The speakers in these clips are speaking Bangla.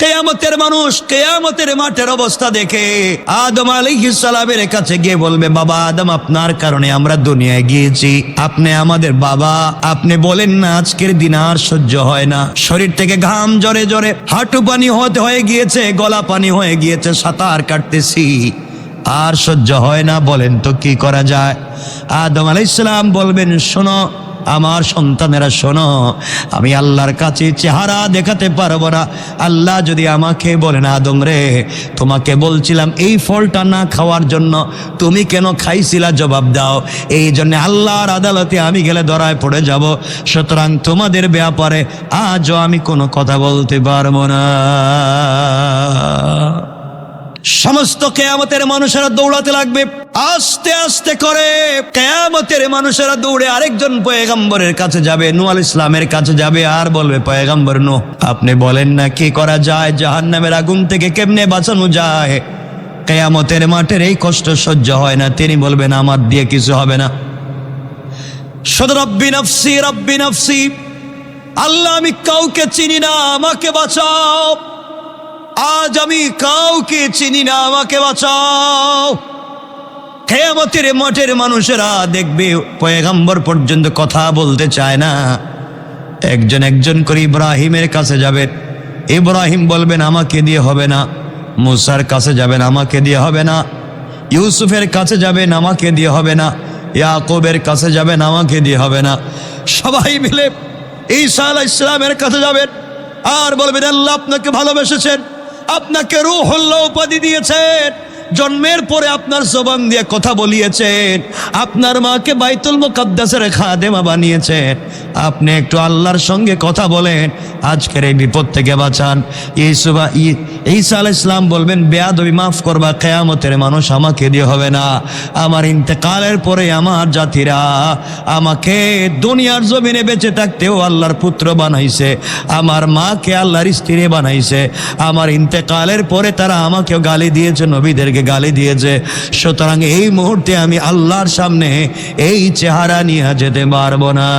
কিয়ামতের মানুষ কিয়ামতের মাঠের অবস্থা দেখে আদম আলাইহিস সালামের কাছে গিয়ে বলবে, বাবা আদম, আপনার কারণে আমরা দুনিয়ায় গিয়েছি, আপনি আমাদের বাবা, আপনি বলেন না আজকের দিন আর সহ্য হয় না, শরীর থেকে ঘাম জরে জরে হাঁটু পানি হয়ে গিয়েছে, গলা পানি হয়ে গিয়েছে, সাঁতার কাটতেছি, আর সহ্য হয় না, বলেন তো কি করা যায়? আদম আলাইহিস সালাম বলবেন, শোনো আমার সন্তানেরা, শোনো, আমি আল্লাহর কাছে চেহারা দেখাতে পারবো না। আল্লাহ যদি আমাকে বলেন, আদম রে, তোমাকে বলছিলাম এই ফলটা না খাওয়ার জন্য, তুমি কেন খাইছিলা, জবাব দাও। এই জন্য আল্লাহর আদালতে আমি গেলে ধরায় পড়ে যাব, সুতরাং তোমাদের ব্যাপারে আজও আমি কোনো কথা বলতে পারবো না। সমস্ত কিয়ামতের মানুষেরা দৌড়াতে লাগবে, আস্তে আস্তে করে কিয়ামতের মানুষেরা দৌড়ে আরেকজন পয়গম্বরের কাছে যাবে, নূহ আলাইহিস সালামের কাছে যাবে, আর বলবে, পয়গম্বর নূহ, আপনি বলেন না কি করা যায়, জাহান্নামের আগুন থেকে কেমনে বাঁচানো যায়? কিয়ামতের মাঠের এই কষ্ট সহ্য হয় না। তিনি বলবেন, আমার দিয়ে কিছু হবে না, শুধু রব্বি নফসি রব্বি নফসি, আল্লাহ আমি কাউকে চিনি না, আমাকে বাঁচাও, আজ আমি কাউকে চিনি না, আমাকে বাঁচাও। কিয়ামতের মাঠের মানুষেরা দেখবে পয়গম্বর পর্যন্ত কথা বলতে চায় না, একজন একজন করে ইব্রাহিমের কাছে যাবেন, ইব্রাহিম বলবেন আমাকে দিয়ে হবে না, মুসার কাছে যাবেন, আমাকে দিয়ে হবে না, ইউসুফের কাছে যাবেন, আমাকে দিয়ে হবে না, ইয়াকুবের কাছে যাবেন, আমাকে দিয়ে হবে না, সবাই মিলে ঈসা আলাইহিস সালামের কাছে যাবেন, আর বলবেন, আল্লাহ আপনাকে ভালোবেসেছেন, আপনাকে রূহুল্লাহ উপাধি দিয়েছেন, জন্মের পরে আপনার জবান দিয়ে কথা বলিয়েছেন, আপনার মাকে বাইতুল মুকাদ্দাসের খাদেমা বানিয়েছেন, আপনি একটু আল্লাহর সঙ্গে কথা বলেন, আজকের এই বিপদ থেকে বাঁচান। ঈসা আলাইহিস সালাম বলবেন, বেয়াদবি মাফ করবা, কিয়ামতের মানুষ আমাকে দিয়ে হবে না, আমার ইন্তেকালের পরে আমার জাতিরা আমাকে দুনিয়ার জমিনে বেঁচে থাকতেও আল্লাহর পুত্র বানাইছে, আমার মাকে আল্লাহর স্ত্রী বানাইছে, আমার ইন্তেকালের পরে তারা আমাকেও গালি দিয়েছে, নবীদেরকে গালি দিয়েছে, সুতরাং এই মুহূর্তে আমি আল্লাহর সামনে এই চেহারা নিয়ে যেতে পারবো না।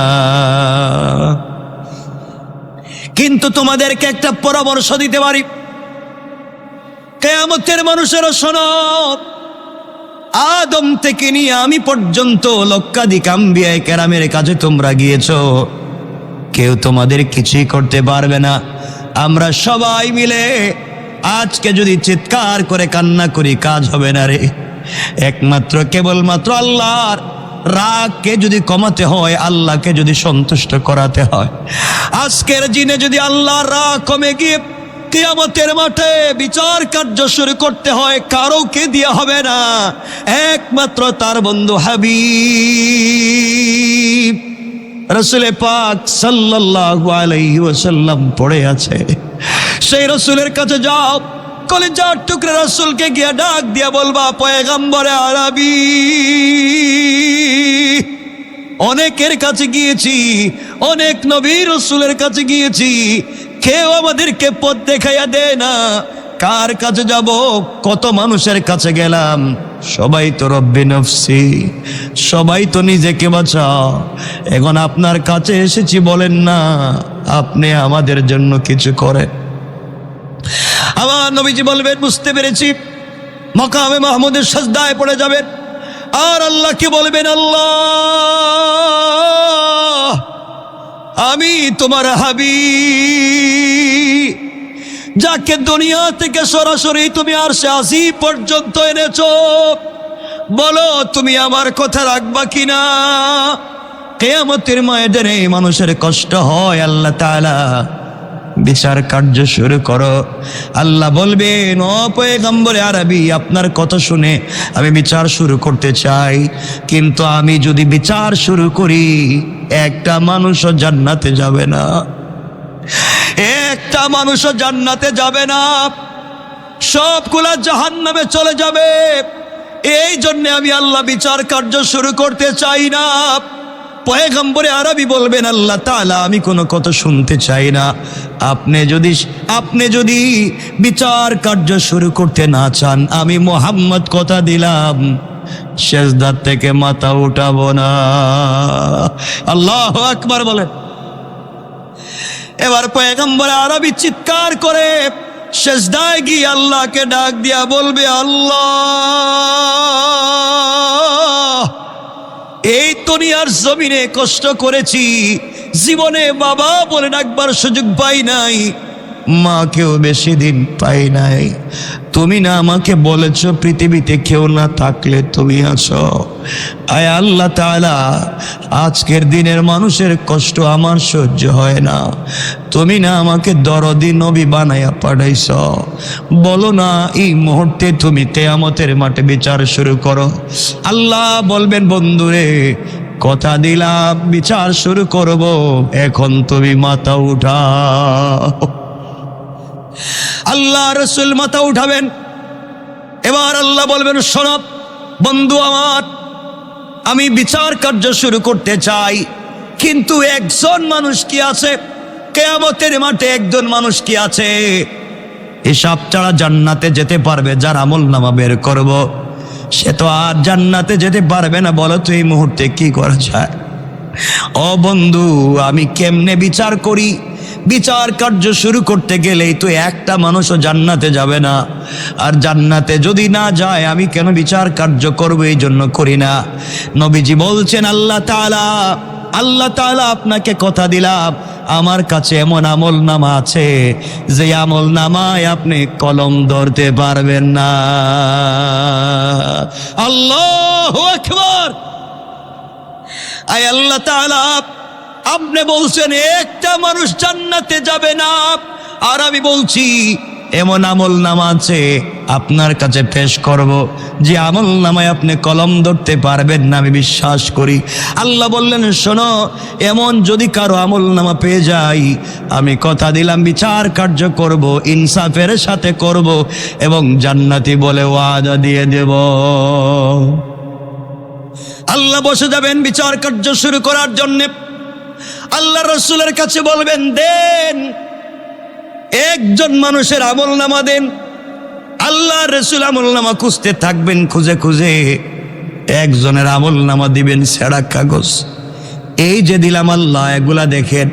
কিন্তু তোমাদেরকে একটা পরামর্শ দিতে পারি, কিয়ামতের মানুষেরা শোনো, আদম থেকে নিয়ে আমি পর্যন্ত লক্ষাধিক আম্বিয়া কেরামের কাছে তোমরা গিয়েছো, কেউ তোমাদের কিছুই করতে পারবে না। আমরা সবাই মিলে আজকে যদি চিৎকার করে কান্না করি, কাজ হবে না রে। একমাত্র কেবলমাত্র আল্লাহর রাগকে যদি কমাতে হয়, আল্লাহকে যদি সন্তুষ্ট করাতে হয়, আজকের দিনে যদি আল্লাহর রাগ কমে গিয়ে কিয়ামতের মাঠে বিচার কার্য শুরু করতে হয়, কারোকে দিয়ে হবে না, একমাত্র তার বন্ধু হাবিব রাসূল পাক সাল্লাল্লাহু আলাইহি ওয়াসাল্লাম পড়ে আছে, সেই রাসূলের কাছে যাও, কলিজার টুকরা রাসূলকে গিয়ে ডাক দিয়া বলবা, পয়গম্বরে আরবি, অনেকের কাছে গিয়েছি, অনেক নবী রাসূলের কাছে গিয়েছি, কেউ আমাদেরকে পথ দেখাইয়া দেয় না, কার কাছে যাব? কত মানুষের কাছে গেলাম, সবাই তো রব্বি নফসি, সবাই তো নিজেকে বাঁচাও, এখন আপনার কাছে এসেছি, বলেন না আপনি আমাদের জন্য কিছু করেন। আমার নবীজি বলবেন, বুঝতে পেরেছি। মাকামে মাহমুদের সাজদায় পড়ে যাবেন, আর আল্লাহকে বলবেন, আল্লাহ আমি তোমার হাবিব, যাকে দুনিয়া থেকে সরাসরি তুমি আরশে আজিম পর্যন্ত এনেছো, বলো তুমি আমার কথা রাখবা কিনা? কিয়ামতের ময়দানে মানুষের কষ্ট হয়, আল্লাহ তাআলা বিচার কার্য শুরু করো। আল্লাহ বলবেন, ও পয়গম্বরে আরবি, আপনার কথা শুনে আমি বিচার শুরু করতে চাই, কিন্তু আমি যদি বিচার শুরু করি, একটা মানুষও জান্নাতে যাবে না, একটা মানুষও জান্নাতে যাবে না, সবগুলা জাহান্নামে চলে যাবে। এই জন্য আমি আল্লাহ বিচার কার্য শুরু করতে চাই না। পয়গম্বরে আরবি বলবেন, আল্লাহ তাআলা আমি কোনো কথা শুনতে চাই না, আপনি যদি বিচার কার্য শুরু করতে না চান, আমি মুহাম্মদ কথা দিলাম সেজদার থেকে মাথা উঠাবো না। আল্লাহু আকবার বলেন। এবার পয়গম্বর আরবি চিৎকার করে সেজদায় গিয়ে আল্লাহকে ডাক দিয়া বলবে, আল্লাহ, এই দুনিয়ার জমিনে কষ্ট করেছি, জীবনে বাবা বলে ডাকবার সুযোগ পাই নাই, মাকেও বেশি দিন পাই নাই। তুমি না আমাকে বলেছ পৃথিবীতে কেউ না থাকলে তুমি আছো। আয় আল্লাহ তাআলা, আজকের দিনের মানুষের কষ্ট আমার সহ্য হয় না। তুমি না আমাকে দরদি নবী বানাইয়া পাঠাইছ। বলো না এই মুহূর্তে তুমি কিয়ামতের মাঠে বিচার শুরু করো। আল্লাহ বলবেন, বন্ধুরে কথা দিলাম বিচার শুরু করব, এখন তুমি মাথা উঠাও। আল্লাহ রসুল মাথা উঠাবেন। এবার আল্লাহ বলবেন, শোনো বন্ধু আমার, আমি বিচার কার্য শুরু করতে চাই, কিন্তু একজন মানুষ কি আছে কিয়ামতের মাঠে? একজন মানুষ কি আছে হিসাব ছাড়া জান্নাতে যেতে পারবে? যার আমলনামা বের করব, সে তো আর জান্নাতে যেতে পারবে না। বলো তো এই মুহূর্তে কি করা যায়? ও বন্ধু, আমি কেমনে বিচার করি? বিচার কার্য শুরু করতে গেলেই তো একটা মানুষও জান্নাতে যাবে না। আর জান্নাতে যদি না যায় আমি কেন বিচার কার্য করব? এই জন্য করি না। নবীজি বলছেন, আল্লাহ তাআলা আপনাকে কথা দিলাম, আমার কাছে এমন আমল নামা আছে যে আমল নামায় আপনি কলম ধরতে পারবেন না। আল্লাহু আকবার। আয় আল্লাহ তাআলা, আপনি বলছেন একটা মানুষ জান্নাতে যাবে না, আর আমি বলছি এমন আমল নামা আছে আপনার কাছে পেশ করব যে আমল নামায় আপনি কলম ধরতে পারবেন না। আমি বিশ্বাস করি। আল্লাহ বললেন, শোনো, এমন যদি কারো আমল নামা পেয়ে যাই, আমি কথা দিলাম বিচার কার্য করব, ইনসাফের সাথে করব, এবং জান্নাতি বলে ওয়াদা দিয়ে দেব। আল্লাহ বসে যাবেন বিচার কার্য শুরু করার জন্য। আল্লাহ রসুলের কাছে বলবেন, দেন একজন মানুষের আমল নামা দেন। আল্লাহ রসুল আমল নামা খুঁজতে থাকবেন, খুঁজে খুঁজে একজনের আমল নামা দিবেন ছেঁড়া কাগজ। এই যে দিলাম আল্লাহ, এগুলা দেখেন।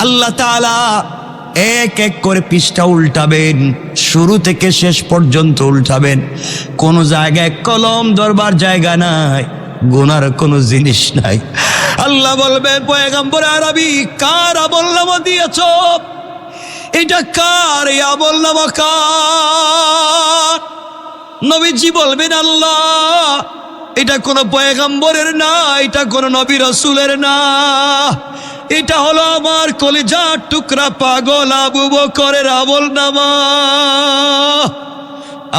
আল্লাহ তাআলা এক এক করে পৃষ্ঠা উল্টাবেন, শুরু থেকে শেষ পর্যন্ত উল্টাবেন। কোনো জায়গায় কলম ধরবার জায়গা নাই, গুনার কোনো জিনিস নাই। আল্লাহ বলবেন, পয়গম্বর আরবি, কার আমলনামা দিয়েছ? এটা কার? এই আমলনামা কার? নবীজি বলবেন, আল্লাহ, এটা কোনো পয়গম্বরের না, এটা কোনো নবী রাসূলের না, এটা হলো আমার কলিজার টুকরা পাগল আবু বকরের আমলনামা।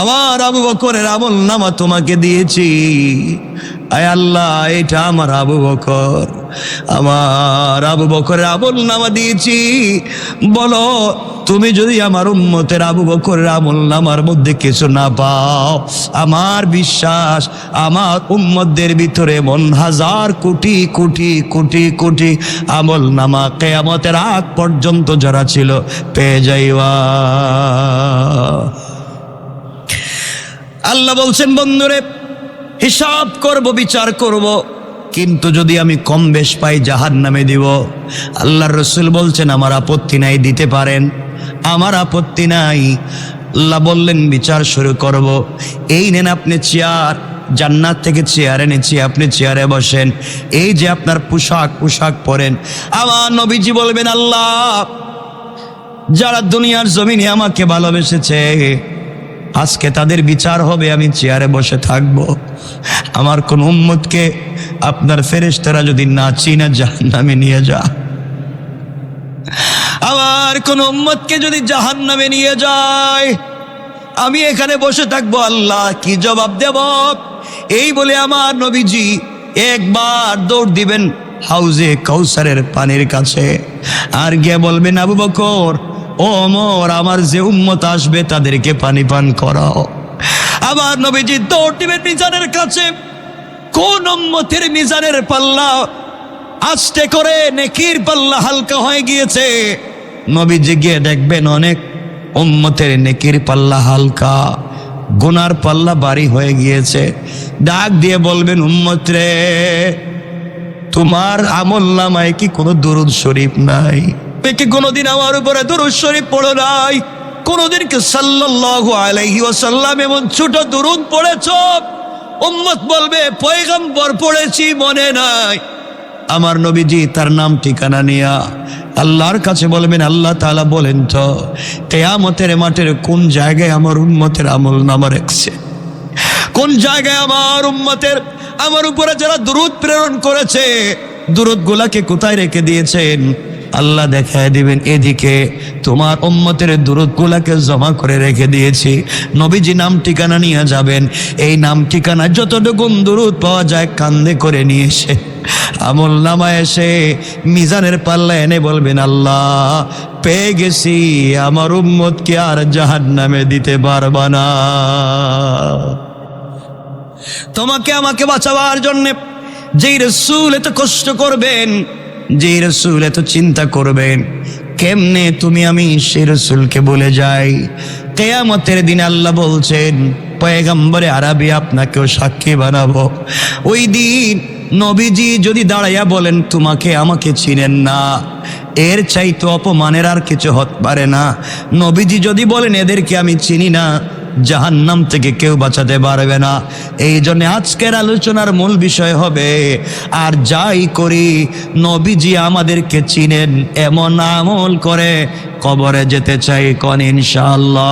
আমার আবু বকরের আমলনামা তোমাকে দিয়েছি। আয় আল্লাহ, এটা আমার আবু বকর, আমার আবু বকরের আমলনামা দিয়েছি। বলো, তুমি যদি আমার উম্মতের আবু বকরের আমলনামার মধ্যে কিছু না পাও, আমার বিশ্বাস আমার উম্মতদের ভিতরে এমন হাজার কোটি কোটি কোটি কোটি আমলনামা কিয়ামতের আগ পর্যন্ত যারা ছিল পেয়ে যাইবা। আল্লাহ বলছেন, বন্ধুরে, হিসাব করব, বিচার করব, কিন্তু যদি আমি কম বেশ পাই জাহান্নামে দিব। আল্লাহর রাসূল বলছেন, আমার আপত্তি নাই, দিতে পারেন, আমার আপত্তি নাই। আল্লাহ বললেন, বিচার শুরু করব। এই নেন আপনি চেয়ার, জান্নাত থেকে চেয়ার এনেছি, আপনি চেয়ারে বসেন। এই যে আপনার পোশাক পরেন। আমার নবীজি বলবেন, আল্লাহ, যারা দুনিয়ার জমিনে আমাকে ভালোবেসেছে, আজকে তাদের বিচার হবে, আমি চেয়ারে বসে থাকব। আমার কোন উম্মতকে আপনার ফেরেশতারা যদি না চিনে জাহান্নামে নিয়ে যা, আমার কোন উম্মতকে যদি জাহান্নামে নিয়ে যায়, আমি এখানে বসে থাকবো। আল্লাহ কি জবাব দেব? এই বলে আমার নবীজি একবার দৌড় দিবেন হাউজে কাউসারের পানির কাছে, আর গিয়ে বলবেন, আবু বকর, ও ওমর, আমার যে উম্মত আসবে তাদেরকে পানি পান করাও। আবার নবীজি দৌড় দিবেন মিজানের কাছে। কোন উম্মতের মিজানের পাল্লা আস্তে করে নেকির পাল্লা হালকা হয়ে গিয়েছে, নবীজি গিয়ে দেখবেন অনেক উম্মতের নেকির পাল্লা হালকা, গুনার পাল্লা ভারী হয়ে গিয়েছে। ডাক দিয়ে বলবেন, উম্মত রে, তোমার আমলনামায় কি কোনো দুরূদ শরীফ নাই? কি কোনোদিন আমার উপরে দুরূদ শরীফ পড়ো নাই? কোনদিনকে সাল্লাল্লাহু আলাইহি ওয়াসাল্লাম এমন ছোট দুরূদ পড়েছ উম্মত বলবে পয়গম্বর পড়েছি মনে নাই? আমার নবীজি তার নাম ঠিকানা নিয়া আল্লাহর কাছে বলবেন, আল্লাহ তাআলা বলেন তো কিয়ামতের মাঠের কোন জায়গায় আমার উম্মতের আমল নামা রেখেছে, কোন জায়গায় আমার উম্মতের আমার উপরে যারা দুরূদ প্রেরণ করেছে দুরূদ গুলাকে কোথায় রেখে দিয়েছেন? আল্লাহ দেখায় দিবেন, এদিকে তোমার উম্মতের দুরূদ গুলাকে জমা করে রেখে দিয়েছি। নবীজি নাম ঠিকানা নিয়ে যাবেন, এই নাম ঠিকানা যতটুকু দুরূদ পাওয়া যায় কান্দে করে নিয়ে এসে আমল নামা এসে মিজানের পাল্লা এনে বলবেন, আল্লাহ পেয়ে গেছি, আমার উম্মতকে আর জাহান্নামে দিতে পারবা না। তোমাকে আমাকে বাঁচাবার জন্য যেই রাসূল এত কষ্ট করবেন, যেই রাসূল এত চিন্তা করবেন, কেমনে তুমি আমি সেই রাসূলকে বলে যাই? কিয়ামতের দিন আল্লাহ বলছেন পয়গম্বরে আরবি আপনাকেও সাক্ষী বানাবো। ওই দিন নবীজি যদি দাঁড়াইয়া বলেন তোমাকে আমাকে চিনেন না, এর চাইতে অপমানের আর কিছু হতে পারে না। নবীজি যদি বলেন এদেরকে আমি চিনি না, জাহান্নাম থেকে কেউ বাঁচাতে পারবে না। এই জন্য আজকের আলোচনার মূল বিষয় হবে, আর যাই করি নবীজি আমাদেরকে চিনেন এমন আমল করে কবরে যেতে চাই কোন ইনশাআল্লাহ।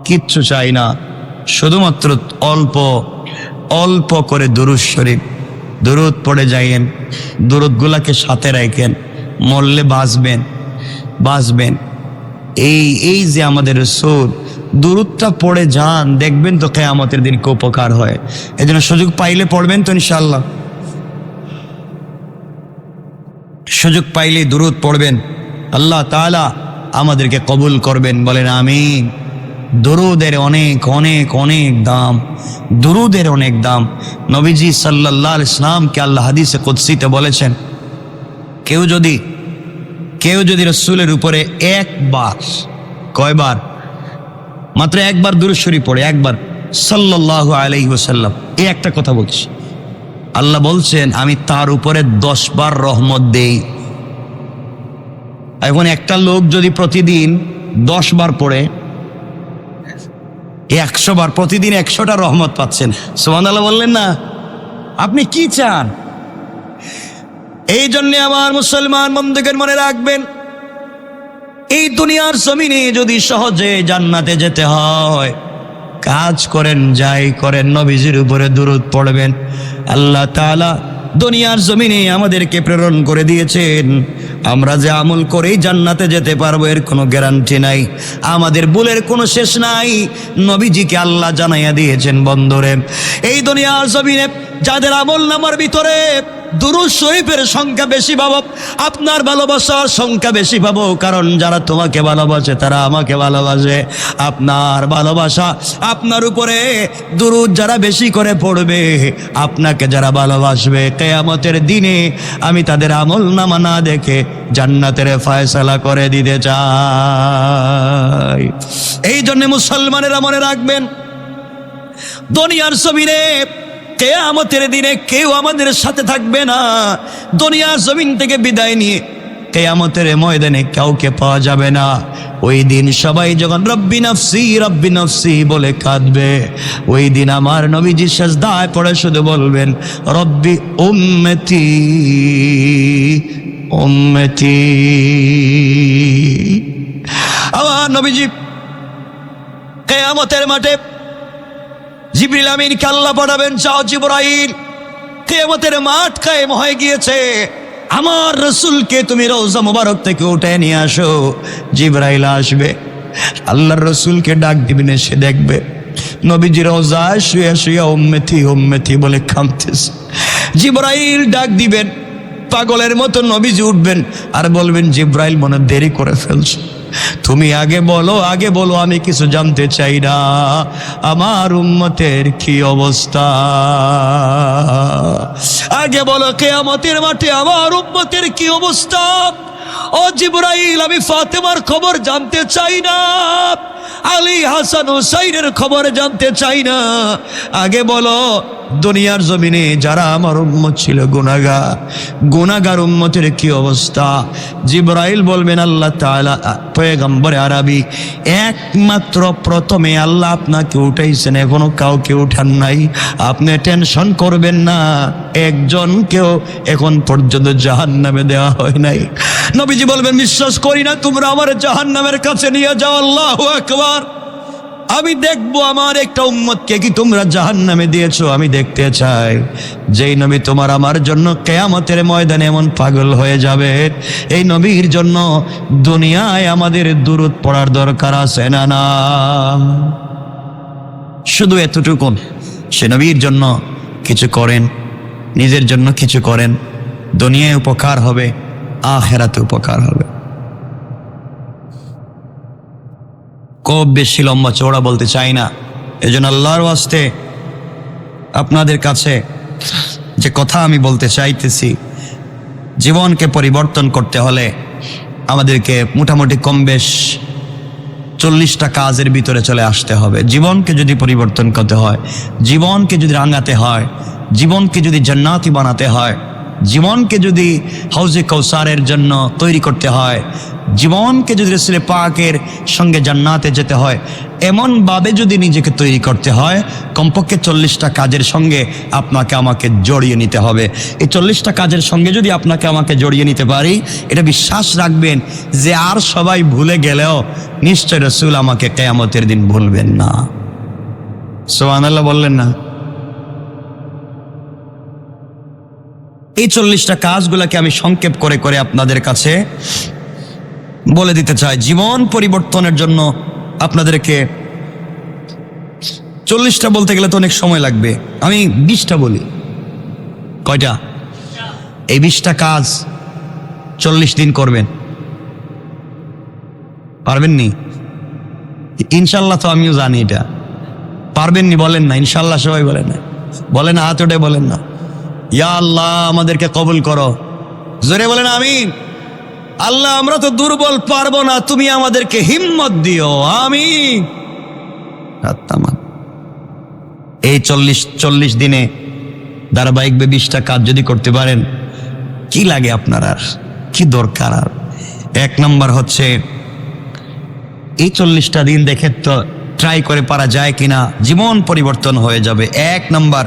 কিচ্ছু চাই না, শুধুমাত্র অল্প অল্প করে দুরূদ শরীফ দুরূদ পড়ে যাইয়েন, দুরূদগুলাকে সাথে রাখেন, মরলে বাঁচবেন। এই যে আমাদের রাসূল দুরূদটা পড়ে যান, দেখবেন তো কিয়ামতের দিন কি উপকার হয়। এজন্য সুযোগ পাইলে পড়বেন তো ইনশাআল্লাহ, সুযোগ পাইলে দুরূদ পড়বেন, আল্লাহ তাআলা আমাদেরকে কবুল করবেন, বলেন আমিন। দুরূদের অনেক অনেক অনেক দাম, দুরূদের অনেক দাম। নবীজি সাল্লাল্লাহু আলাইহি ওয়াসাল্লামকে আল্লাহ হাদিসে কুদসিতে বলেছেন, কেউ যদি রাসূলের উপরে একবার, কয়বার? মাত্র একবার দুরূদ শরীফ পড়ে, একবার সাল্লাল্লাহু আলাইহি ওয়াসাল্লাম, এই একটা কথা বলছি, আল্লাহ বলছেন আমি তার উপরে 10 বার রহমত দেই। এখন একটা লোক যদি প্রতিদিন 10 বার পড়ে 100 বার, প্রতিদিন 100টা রহমত পাচ্ছেন। সুবহানাল্লাহ বললেন না? আপনি কি চান? এই জন্য আমার মুসলমান বন্ধুগণ মনে রাখবেন, এই দুনিয়ার জমিনে যদি সহজে জান্নাতে যেতে হয়, কাজ করেন যাই করেন নবীজির উপরে দুরূদ পড়বেন। আল্লাহ তাআলা দুনিয়ার জমিনে আমাদেরকে প্রেরণ করে দিয়েছেন, আমরা যে আমল করেই জান্নাতে যেতে পারবো এর কোনো গ্যারান্টি নাই, আমাদের ভুলের কোনো শেষ নাই। নবীজিকে আল্লাহ জানাইয়া দিয়েছেন, বন্ধুরে এই দুনিয়ার জমিনে যাদের আমল নামার ভিতরে দুরূদ শরীফের সংখ্যা বেশি পাবো, আপনার ভালোবাসার সংখ্যা বেশি পাবো, কারণ যারা তোমাকে ভালোবাসে তারা আমাকে ভালোবাসে। আপনার ভালোবাসা, আপনার উপরে দুরূদ যারা বেশি করে পড়বে, আপনাকে যারা ভালোবাসবে, কিয়ামতের দিনে আমি তাদের আমল নামা না দেখে জান্নাতের ফয়সালা করে দিতে চাই। এই জন্য মুসলমানেরা মনে রাখবেন, দুনিয়ার জমিনে কিয়ামতের দিনে কেউ আমাদের সাথে থাকবে না। দুনিয়ার জমিন থেকে বিদায় নিয়ে কিয়ামতের ময়দানে কাউকে পাওয়া যাবে না। ওই দিন সবাই যখন রব্বি নফসি বলে কাঁদবে, ওই দিন আমার নবীজি সিজদায় পড়ে শুধু বলবেন রব্বি উম্মতি উম্মতি। আমার নবীজি কিয়ামতের মাঠে জিবরিল আমিনকে আল্লাহ পাঠাবেন, যাও জিবরাইল, কিয়ামতের মাঠ কায়েম হয়ে গিয়েছে, আমার রাসূলকে তুমি রওজা মুবারক থেকে উঠে নিয়ে আসো। জিবরাইল আসবে, আল্লাহর রাসূলকে ডাক দিবেন, এসে দেখবে নবীজি রওজায় শুয়ে শুয়ে উম্মতি উম্মতি বলে কাঁদতেছে। জিবরাইল ডাক দিবেন, পাগলের মতো নবীজি উঠবেন আর বলবেন, জিবরাইল মনে দেরি করে ফেলছো, তুমি আগে বলো, আমি কিছু জানতে চাই না, আমার উম্মতের কি অবস্থা, আগে বলো কিয়ামতের মাঠে আমার উম্মতের কি অবস্থা। ও জিবরাইল, আমি ফাতেমার খবর জানতে চাই না, আলী হাসান হুসাইনের খবর জানতে চাই না, আগে বলো দুনিয়ার জমিনে যারা আমার উম্মত ছিল গুনাহগার উম্মতের কি অবস্থা। জিবরাইল বলবেন আল্লাহ তাআলা পয়গম্বরে আরবি একমাত্র প্রথমে আল্লাহ আপনাকে উঠাইছেন, এখনো কাউকে উঠান নাই। আপনি টেনশন করবেন না, একজনকেও এখন পর্যন্ত জাহান্নামে দেওয়া হয় নাই। নবীজি বলবেন বিশ্বাস করি না, তোমরা আমার জাহান্নামের কাছে নিয়ে যাও। আল্লাহু আকবার। আমি দেখবো আমার একটা উম্মতকে কি তোমরা জাহান্নামে দিয়েছো, আমি দেখতে চাই। যেই নবী তোমার আমার জন্য কিয়ামতের ময়দানে এমন পাগল হয়ে যাবে, এই নবীর জন্য দুনিয়ায় আমাদের দুরূদ পড়ার দরকার আছে না? না, শুধু এতটুকুন, সে নবীর জন্য কিছু করেন, নিজের জন্য কিছু করেন, দুনিয়ায় উপকার হবে, আখিরাতে উপকার হবে। খুব বেশি লম্বা চওড়া বলতে চাই না, এজন্য আল্লাহর ওয়াস্তে আপনাদের কাছে যে কথা আমি বলতে চাইতেছি, জীবনকে পরিবর্তন করতে হলে আমাদেরকে মোটামুটি কম বেশ 40টা কাজের ভিতরে চলে আসতে হবে। জীবনকে যদি পরিবর্তন করতে হয়, জীবনকে যদি রাঙাতে হয়, জীবনকে যদি জান্নাতি বানাতে হয়, জীবনকে যদি হাউজে কাউসারের জন্য তৈরি করতে হয়, জীবনকে যদি রাসূল পাকের সঙ্গে জান্নাতে যেতে হয়, এমনভাবে যদি নিজেকে তৈরি করতে হয়, কমপক্ষে 40টা কাজের সঙ্গে আপনাকে আমাকে জড়িয়ে নিতে হবে। এই 40টা কাজের সঙ্গে যদি আপনাকে আমাকে জড়িয়ে নিতে পারি, এটা বিশ্বাস রাখবেন যে আর সবাই ভুলে গেলেও নিশ্চয় রাসূল আমাকে কিয়ামতের দিন ভুলবেন না। সুবহানাল্লাহ বললেন না? এই 40টা কাজগুলোকে আমি সংক্ষেপ করে করে আপনাদের কাছে বলে দিতে চাই। জীবন পরিবর্তনের জন্য আপনাদেরকে 40টা বলতে গেলে তো অনেক সময় লাগবে, আমি 20টা বলি। কয়টা? এই 20টা কাজ 40 দিন করবেন, পারবেননি? ইনশাল্লাহ তো আমিও জানি এটা পারবেননি। বলেন না ইনশাল্লাহ, সবাই বলেন না, বলেন না, হাত উঠে বলেন না। ইয়া আল্লাহ আমাদেরকে কবুল করো, জোরে বলেন আমিন। আল্লাহ আমরা তো দুর্বল, পারবো না, তুমি আমাদেরকে হিম্মত দিও, আমিন। এই 40 দিনে ধারাবাহিকভাবে 20টা কাজ যদি করতে পারেন, কি লাগে আপনার, আর কি দরকার? আর 1 নাম্বার হচ্ছে এই 40টা দিন দেখে তো ট্রাই করে পারা যায় কিনা জীবন পরিবর্তন হয়ে যাবে। 1 নাম্বার,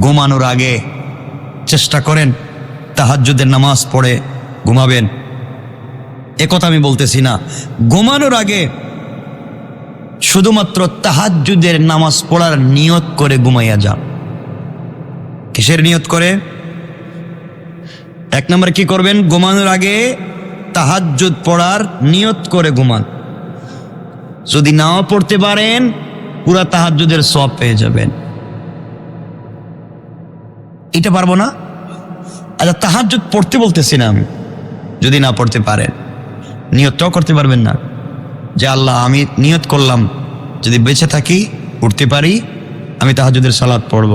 ঘুমানোর আগে চেষ্টা করেন তাহাজ্জুদের নামাজ পড়ে ঘুমাবেন। একথা আমি বলতেছি না, ঘুমানোর আগে শুধুমাত্র তাহাজ্জুদের নামাজ পড়ার নিয়ত করে ঘুমাইয়া যান। কিসের নিয়ত করে? 1 নম্বরে কি করবেন? ঘুমানোর আগে তাহাজ্জুদ পড়ার নিয়ত করে ঘুমান। যদি নাও পড়তে পারেন, পুরা তাহাজ্জুদের সওয়াব পেয়ে যাবেন। এটা পারবো না, আচ্ছা তাহাজ্জুদ পড়তে বলতেছি না আমি, যদি না পড়তে পারেন নিয়তটাও করতে পারবেন না যে আল্লাহ আমি নিয়ত করলাম যদি বেঁচে থাকি, উঠতে পারি, আমি তাহাজ্জুদের সালাত পড়ব।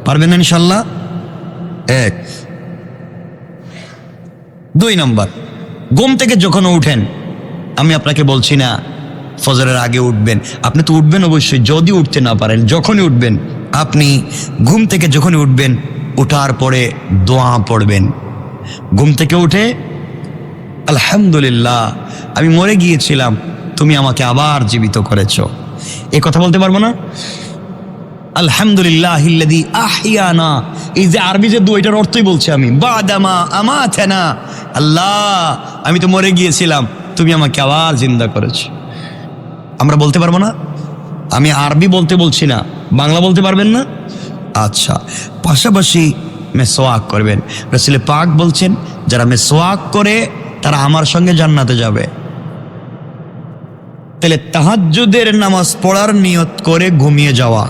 পারবেন না ইনশাল্লাহ? 1। 2 নম্বর, ঘুম থেকে যখন উঠেন, আমি আপনাকে বলছি না ফজরের আগে উঠবেন, আপনি তো উঠবেন অবশ্যই, যদি উঠতে না পারেন যখনই উঠবেন, আপনি ঘুম থেকে যখনই উঠবেন, উঠার পরে দোয়া পড়বেন। ঘুম থেকে উঠে আলহামদুলিল্লাহ আমি মরে গিয়েছিলাম, তুমি আমাকে আবার জীবিত করেছো, এই কথা বলতে পারবো না? আলহামদুলিল্লাহিল্লাযী আহইয়ানা, এই যে আরবি যে দুইটার অর্থই বলছি আমি, বাদামা আমাতানা, আল্লাহ আমি তো মরে গিয়েছিলাম, তুমি আমাকে আবার জিন্দা করেছো। আমরা বলতে পারবো না? আমি আরবি বলতে বলছি না, বাংলা বলতে পারবেন না? আচ্ছা, পাশাপাশি মেসওয়াক করবেন। রাসূল পাক বলছেন যারা মেসওয়াক করে তারা আমার সঙ্গে জান্নাতে যাবে। তাহলে তাহাজ্জুদের নামাজ পড়ার নিয়ত করে ঘুমিয়ে যাওয়া,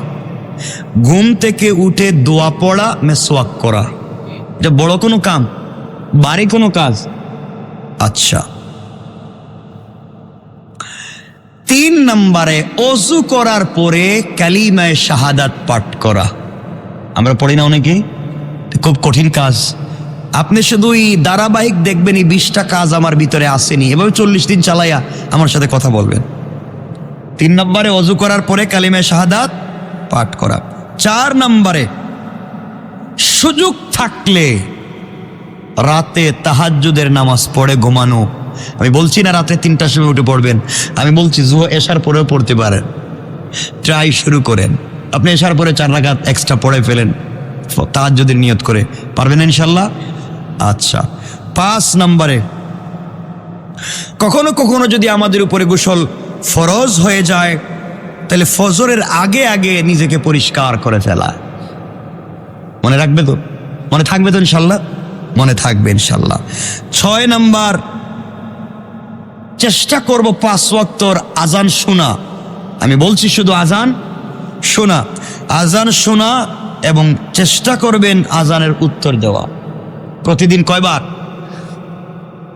ঘুম থেকে উঠে দোয়া পড়া, মেসওয়াক করা, এটা বড় কোনো কাম, বাড়ি কোনো কাজ? আচ্ছা। 3 নম্বরে ওযু করার পরে কালিমায়ে শাহাদাত পাঠ করা। আমরা পড়ি না অনেকেই, খুব কঠিন কাজ। আপনি শুধুই ধারাবাহিক দেখবেন এই 20টা কাজ আমার ভিতরে আসেনি, এভাবে 40 দিন চালাইয়া আমার সাথে কথা বলবেন। 3 নম্বরে ওযু করার পরে কালিমায়ে শাহাদাত পাঠ করা। 4 নম্বরে সুযোগ থাকলে রাতে তাহাজ্জুদের নামাজ পড়ে ঘুমানো। আমি বলছি না রাতে 3টার সময় উঠে পড়বেন, আমি বলছি এশার পরেও পড়তে পারেন। ট্রাই শুরু করেন, আপনি এশার পরে 4 রাকাত এক্সট্রা পড়ে ফেলেন তাহাজ্জুদের নিয়ত করে, পারবেন ইনশাল্লাহ। আচ্ছা, 5 নম্বরে, কখনো কখনো যদি আমাদের উপরে গোসল ফরজ হয়ে যায় তাহলে ফজরের আগে আগে নিজেকে পরিষ্কার করে ফেলা। মনে রাখবে তো? মনে থাকবে তো ইনশাল্লাহ? মনে থাকবে ইনশাল্লাহ। 6 নম্বর, চেষ্টা করব 5 ওয়াক্তর আজান শোনা। আমি বলছি শুধু আজান শোনা, আজান শোনা, এবং চেষ্টা করবেন আজানের উত্তর দেওয়া। প্রতিদিন কয়বার?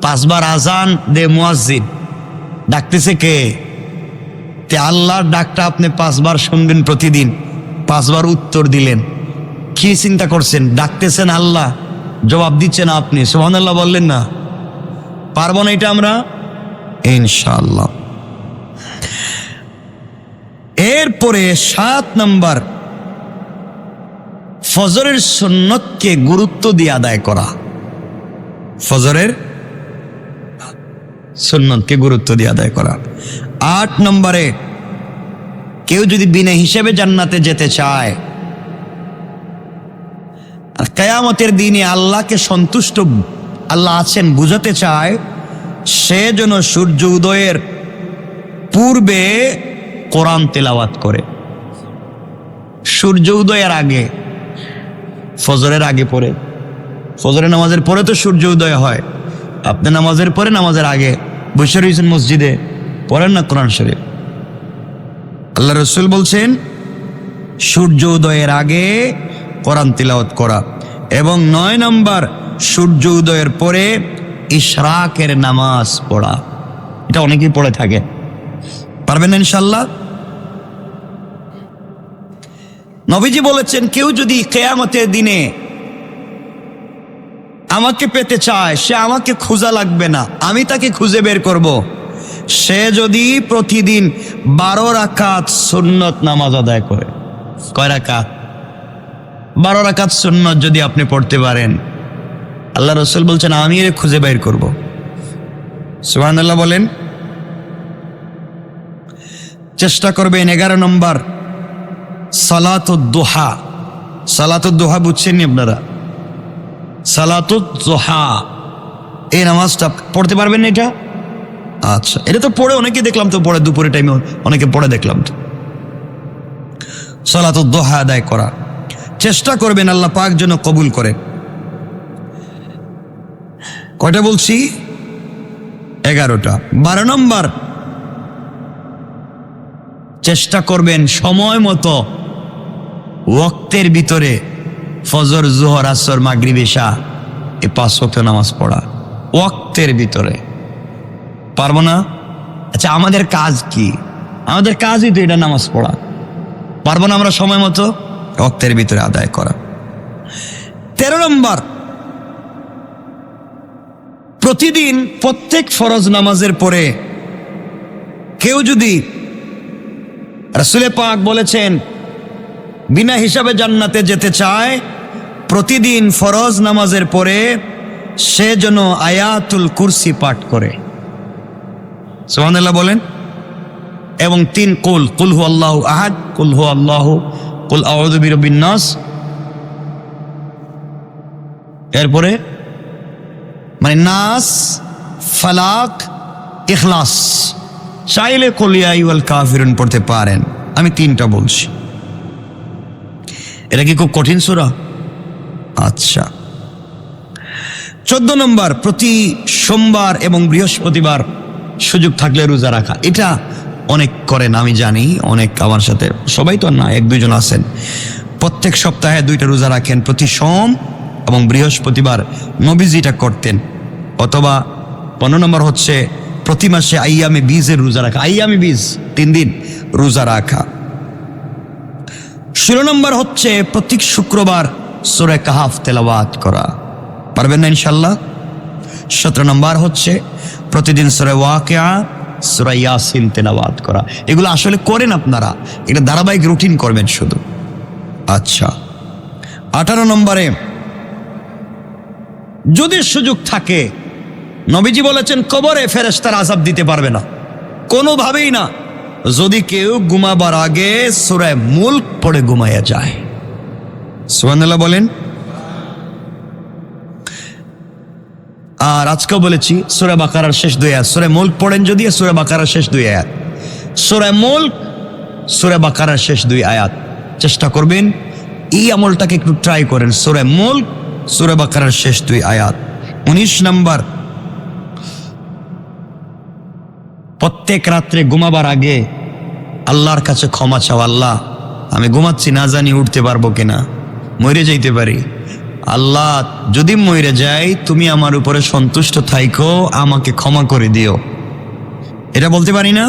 5 বার আজান দে মুয়াজ্জিন, ডাকতেছে কে? তে আল্লাহর ডাকটা আপনি 5 বার শুনবেন প্রতিদিন, 5 বার উত্তর দিলেন। কি চিন্তা করছেন? ডাকতেছেন আল্লাহ, জবাব দিচ্ছেন আপনি, সুবহানাল্লাহ বললেন না? পারবো না এটা আমরা ইনশাআল্লাহ। এরপরে 7 নম্বর, ফজরের সুন্নতকে গুরুত্ব দিয়ে আদায় করা। ফজরের সুন্নতকে গুরুত্ব দিয়ে আদায় করা। 8 নম্বরে, কেউ যদি বিনা হিসেবে জান্নাতে যেতে চায়, আর কিয়ামতের দিনে আল্লাহকে সন্তুষ্ট আল্লাহ আছেন বুঝাতে চায়, সে যেন সূর্য উদয়ের পূর্বে কোরআন তেলাওয়াত করে। সূর্য উদয়ের আগে, ফজরের আগে পড়ে, ফজরের নামাজের পরে তো সূর্য উদয় হয়, আপনি নামাজের পরে নামাজের আগে বসে রয়েছেন মসজিদে, পড়েন না কোরআন শরীফ। আল্লাহ রসুল বলছেন সূর্য উদয়ের আগে কোরআন তিলাওয়াত করা। এবং 9 নম্বর, সূর্য উদয়ের পরে ইশরাকের নামাজ পড়া। এটা অনেকেই পড়ে থাকে, পারবেন না ইনশাল্লাহ? নবীজি বলেছেন কেউ যদি কিয়ামতের দিনে আমাকে পেতে চায়, সে আমাকে খোঁজা লাগবে না, আমি তাকে খুঁজে বের করব। সে যদি প্রতিদিন 12 রাকাত সুন্নত নামাজ আদায় করে। কয় রাকাত? 12 রাকাত সুন্নত যদি আপনি পড়তে পারেন, আল্লাহ রসুল বলছেন আমি এর খুঁজে বের করব। সুবহানাল্লাহ বলেন। চেষ্টা করবেন। 11 নম্বর, সালাতুদ দুহা। সালাতুদ দুহা বুঝছেন আপনারা? সালাতুদ দুহা, এই নামাজটা পড়তে পারবেন না এটা? আচ্ছা, এটা তো পড়ে অনেকে দেখলাম তো পড়ে, দুপুরে টাইমে অনেকে পড়ে দেখলাম তো। সালাতুদ দুহা আদায় করা চেষ্টা করবেন, আল্লাহ পাক যেন কবুল করেন। কয়টা বলছি? 11টা। 12 নম্বর, চেষ্টা করবেন সময় মতো ওয়াক্তের ভিতরে ফজর, জোহর, আসর, মাগরিব, ইশা এই 5 ওয়াক্ত নামাজ পড়া ওয়াক্তের ভিতরে। পারবো না? আচ্ছা, আমাদের কাজ কি? আমাদের কাজই তো এটা, নামাজ পড়া। পারবো না আমরা সময় মতো ওয়াক্তের ভিতরে আদায় করা? 13 নম্বর, প্রতিদিন প্রত্যেক ফরজ নামাজের পরে কেউ যদি, রাসূল পাক বলেছেন বিনা হিসাবে জান্নাতে যেতে চায়, প্রতিদিন ফরজ নামাজের পরে সে যেন আয়াতুল কুরসি পাঠ করে। সুবহানাল্লাহ বলেন। এবং 3 কুল হু আল্লাহু আহাদ, কুল হু আল্লাহু, কুল আউযু বিরাব্বিন নাস, এরপরে মানে নাস, ফালাক, ইখলাস। চাইলে কুল ইয়া আইয়ুহাল কাফিরুন পড়তে পারেন, আমি 3টা বলছি। এটা কি খুব কঠিন সূরা? আচ্ছা। 14 নম্বর, প্রতি সোমবার এবং বৃহস্পতিবার সুযোগ থাকলে রোজা রাখা। এটা অনেক করেন আমি জানি, অনেক আমার সাথে, সবাই তো না, 1-2 জন আছেন। প্রত্যেক সপ্তাহে 2টা রোজা রাখেন, প্রতি সোম এবং বৃহস্পতিবার। নবীজি এটা করতেন। অথবা 15 নম্বর হচ্ছে প্রতি মাসে আইয়ামে বীজের রোজা রাখা। আইয়ামে বীজ 3 দিন রোজা রাখা। 16 নম্বর হচ্ছে প্রত্যেক শুক্রবার সূরা কাহাফ তেলাওয়াত করা। পারবেন না ইনশাল্লাহ? 17 নম্বর হচ্ছে প্রতিদিন সূরা ওয়াকিয়া, সূরা ইয়াসিন তেলাওয়াত করা। এগুলো আসলে করেন আপনারা, এটা ধারাবাহিক রুটিন করবেন শুধু। আচ্ছা, 18 নম্বরে, যদি সুযোগ থাকে, নবীজি বলেছেন কবরে ফেরেশতারা আযাব দিতে পারবে না, কোনোভাবেই না, যদি কেউ ঘুমাবার আগে সূরা মুলক পড়ে ঘুমায়া যায়। সুবহানাল্লাহ বলেন। আর আজকেও বলেছি সূরা বাকারার শেষ 2 আয়াত, সূরা মুলক পড়েন যদি, সূরা বাকারার শেষ 2 আয়াত, সূরা মুলক, সূরা বাকারার শেষ 2 আয়াত। চেষ্টা করবেন এই আমলটাকে একটু ট্রাই করেন। সূরা মুলক, সূরা বাকারার শেষ 2 আয়াত। 19 নম্বর, প্রত্যেক রাত্রে ঘুমাবার আগে আল্লাহর কাছে ক্ষমা চাও। আল্লাহ, আমি ঘুমাচ্ছি, না জানি উঠতে পারবো কিনা, মরে যাইতে পারি। আল্লাহ, যদি মরে যাই তুমি আমার উপরে সন্তুষ্ট থাইকো, আমাকে ক্ষমা করে দিও। এটা বলতে পারি না,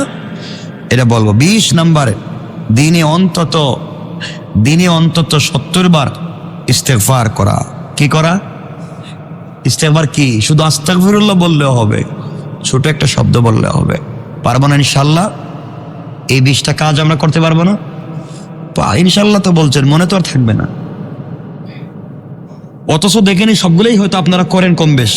এটা বলবো। 20 নম্বর, দিনে অন্তত 70 বার ইস্তেগফার করা। কি করা? ইস্তেগফার কি শুধু আস্তাগফিরুল্লাহ বললেও হবে? ছোট একটা শব্দ বললে হবে? পারবো না ইনশাল্লাহ? এই 20টা কাজ আমরা করতে পারবো না? ইনশাল্লাহ তো বলছেন, মনে তো আর থাকবে না। অথচ দেখেনি সবগুলোই হয়তো আপনারা করেন কম বেশ।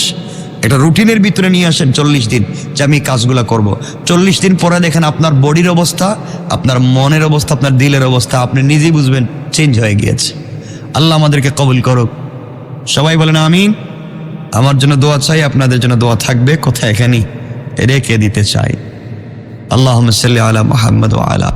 এটা রুটিনের ভিতরে নিয়ে আসেন 40 দিন, যে আমি কাজগুলো করব। 40 দিন পরে দেখেন আপনার বডির অবস্থা, আপনার মনের অবস্থা, আপনার দিলের অবস্থা আপনি নিজেই বুঝবেন চেঞ্জ হয়ে গিয়েছে। আল্লাহ আমাদেরকে কবুল করুক। সবাই বলেন আমিন। আমার জন্য দোয়া চাই, আপনাদের জন্য দোয়া থাকবে। কথা এখানেই রেখে দিতে চাই। আল্লাহুম্মা সাল্লি আলা মুহাম্মদ ওয়া আলা